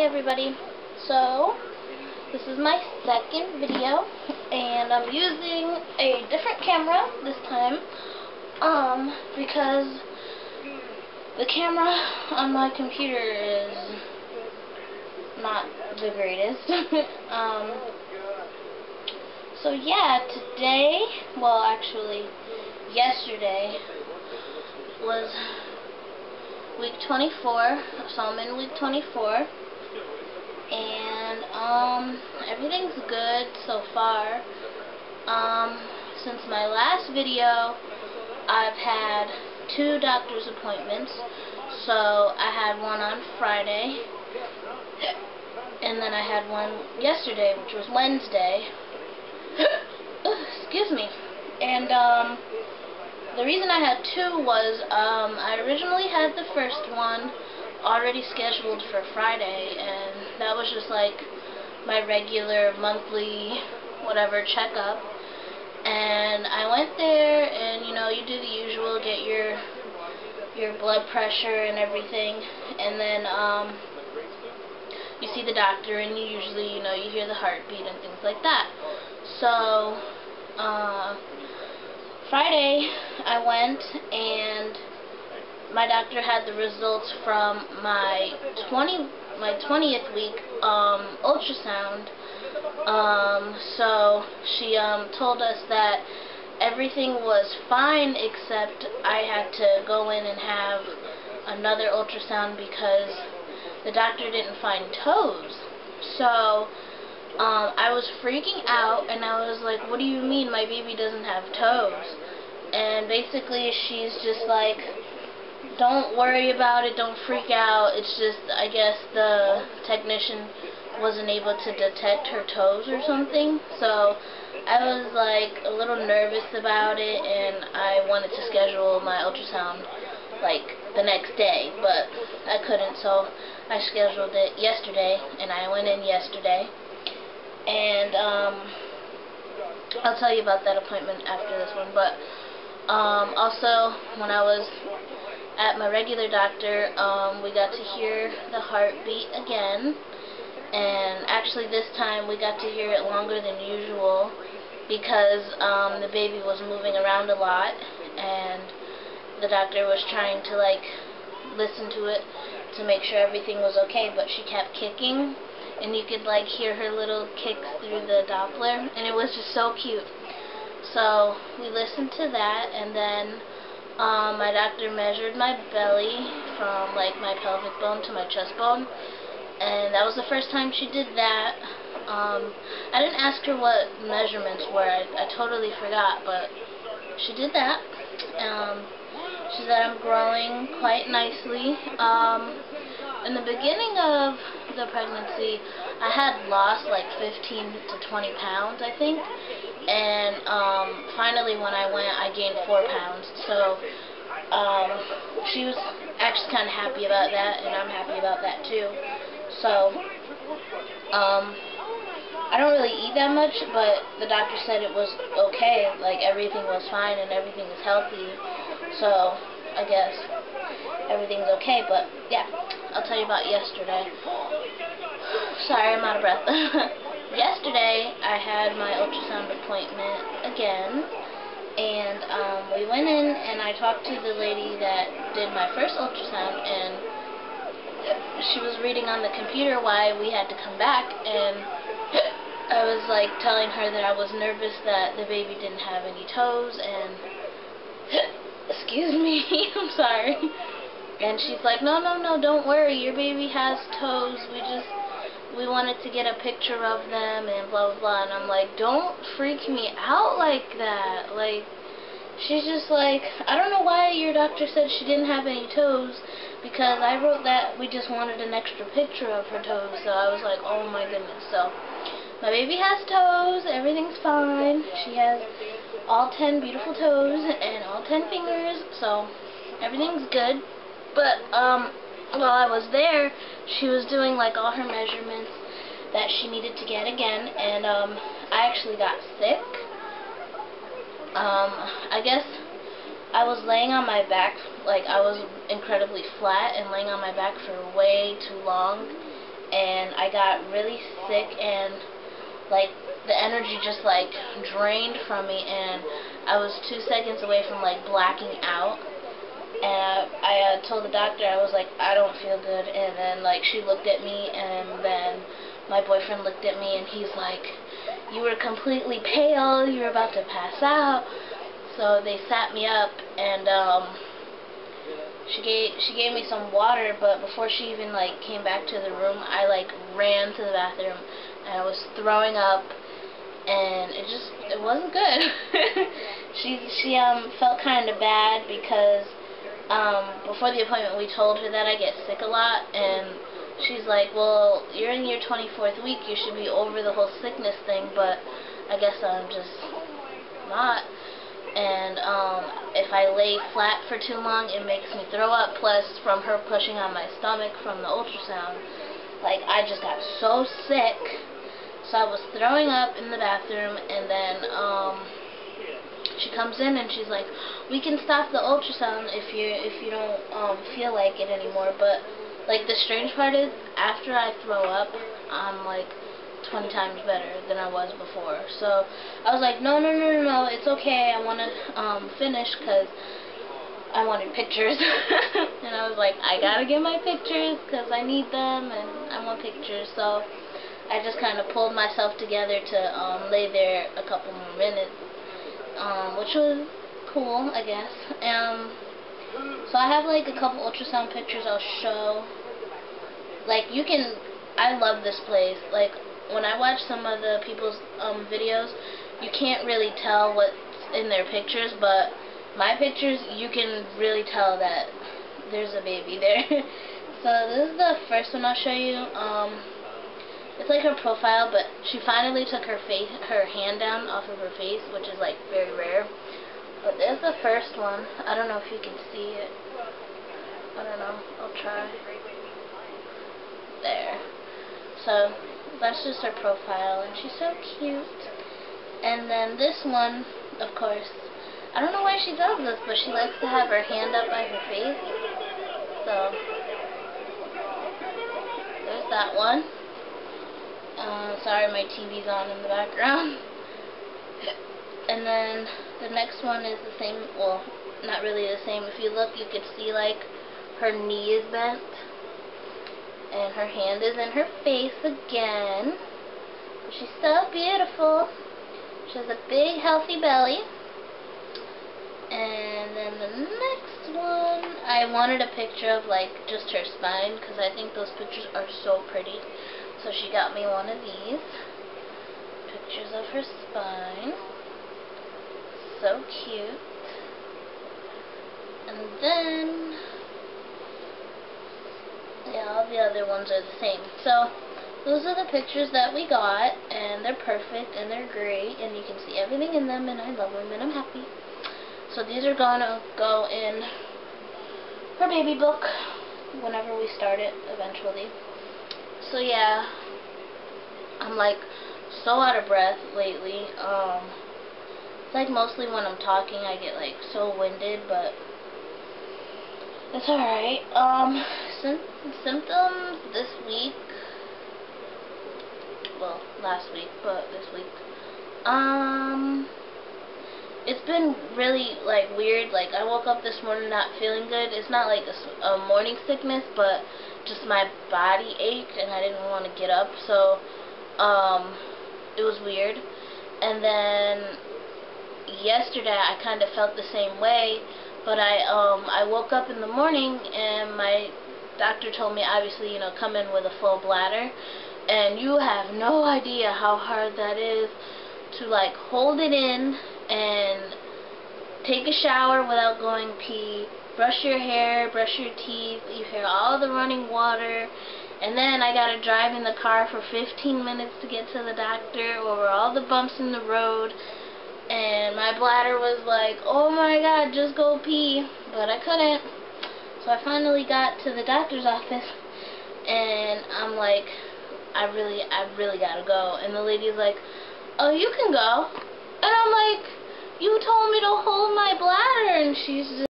everybody. So, this is my second video, and I'm using a different camera this time, because the camera on my computer is not the greatest. So yeah, today, well actually, yesterday was week 24, so I'm in week 24, and everything's good so far. Since my last video, I've had 2 doctor's appointments. So I had one on Friday, and then I had one yesterday, which was Wednesday. Excuse me. And the reason I had 2 was I originally had the first one already scheduled for Friday, and that was just like my regular monthly whatever checkup. And I went there, and you know, you do the usual, get your blood pressure and everything, and then you see the doctor, and you usually, you know, you hear the heartbeat and things like that. So Friday I went, and my doctor had the results from my 20th week ultrasound. So she told us that everything was fine, except I had to go in and have another ultrasound because the doctor didn't find toes. So I was freaking out, and I was like, what do you mean my baby doesn't have toes? And basically she's just like, don't worry about it, don't freak out, it's just, I guess the technician wasn't able to detect her toes or something. So I was like a little nervous about it, and I wanted to schedule my ultrasound like the next day, but I couldn't, so I scheduled it yesterday, and I went in yesterday. And I'll tell you about that appointment after this one. But also, when I was at my regular doctor, we got to hear the heartbeat again. And actually this time we got to hear it longer than usual because the baby was moving around a lot, and the doctor was trying to like listen to it to make sure everything was okay, but she kept kicking, and you could like hear her little kicks through the Doppler, and it was just so cute. So we listened to that, and then my doctor measured my belly from like my pelvic bone to my chest bone, and that was the first time she did that. I didn't ask her what measurements were, I totally forgot, but she did that. She said I'm growing quite nicely. In the beginning of the pregnancy, I had lost like 15 to 20 pounds, I think, and finally when I went, I gained 4 pounds. So she was actually kind of happy about that, and I'm happy about that too. So I don't really eat that much, but the doctor said it was okay, like everything was fine and everything is healthy, so I guess everything's okay. But yeah, I'll tell you about yesterday. Sorry, I'm out of breath. Yesterday I had my ultrasound appointment again, and we went in, and I talked to the lady that did my first ultrasound, and she was reading on the computer why we had to come back, and I was like telling her that I was nervous that the baby didn't have any toes, and excuse me, I'm sorry. And she's like, no, don't worry, your baby has toes, we wanted to get a picture of them and blah blah blah. And I'm like, don't freak me out like that. Like, she's just like, I don't know why your doctor said she didn't have any toes, because I wrote that we just wanted an extra picture of her toes. So I was like, oh my goodness. So my baby has toes, everything's fine. She has all 10 beautiful toes and all 10 fingers, so everything's good. But while I was there, she was doing like all her measurements that she needed to get again, and I actually got sick. I guess I was laying on my back, like I was incredibly flat and laying on my back for way too long, and I got really sick, and like the energy just like drained from me, and I was 2 seconds away from like blacking out. And I told the doctor, I was like, I don't feel good. And then like she looked at me, and then my boyfriend looked at me, and he's like, you were completely pale, you were about to pass out. So they sat me up, and she gave me some water, but before she even like came back to the room, I like ran to the bathroom, and I was throwing up, and it wasn't good. she felt kind of bad because before the appointment we told her that I get sick a lot, and she's like, well, you're in your 24th week, you should be over the whole sickness thing, but I guess I'm just not. And if I lay flat for too long, it makes me throw up. Plus, from her pushing on my stomach from the ultrasound, like, I just got so sick. So I was throwing up in the bathroom, and then she comes in and she's like, we can stop the ultrasound if you don't feel like it anymore. But like the strange part is, after I throw up, I'm like 20 times better than I was before. So I was like, no, it's okay, I want to finish, because I wanted pictures. And I was like, I gotta get my pictures because I need them and I want pictures. So I just kind of pulled myself together to lay there a couple more minutes, which was cool, I guess. So I have like a couple ultrasound pictures I'll show. Like, you can, I love this place. Like, when I watch some of the people's videos, you can't really tell what's in their pictures, but my pictures, you can really tell that there's a baby there. So this is the first one I'll show you. It's like her profile, but she finally took her hand down off of her face, which is like very rare. But there's the first one. I don't know if you can see it. I don't know. I'll try. There. So that's just her profile, and she's so cute. And then this one, of course, I don't know why she does this, but she likes to have her hand up by her face. So there's that one. Sorry, my TV's on in the background. And then the next one is the same, well, not really the same. If you look, you could see like her knee is bent, and her hand is in her face again. But she's so beautiful. She has a big, healthy belly. And then the next one, I wanted a picture of like just her spine, because I think those pictures are so pretty. So she got me one of these pictures of her spine. So cute. And then, yeah, all the other ones are the same. So those are the pictures that we got, and they're perfect, and they're great, and you can see everything in them, and I love them, and I'm happy. So these are going to go in her baby book whenever we start it, eventually. So yeah, I'm like so out of breath lately. It's like mostly when I'm talking I get like so winded, but it's alright. Symptoms this week, well, last week, but this week, it's been really like weird. Like, I woke up this morning not feeling good. It's not like a morning sickness, but just my body ached and I didn't want to get up, so it was weird. And then yesterday I kind of felt the same way, but I woke up in the morning and my doctor told me, obviously, you know, come in with a full bladder, and you have no idea how hard that is to like hold it in and take a shower without going pee, brush your hair, brush your teeth, you hear all the running water, and then I gotta drive in the car for 15 minutes to get to the doctor over all the bumps in the road, and my bladder was like, oh my god, just go pee, but I couldn't. So I finally got to the doctor's office, and I'm like, I really gotta go. And the lady's like, oh, you can go. And I'm like, you told me to hold my bladder, and she's just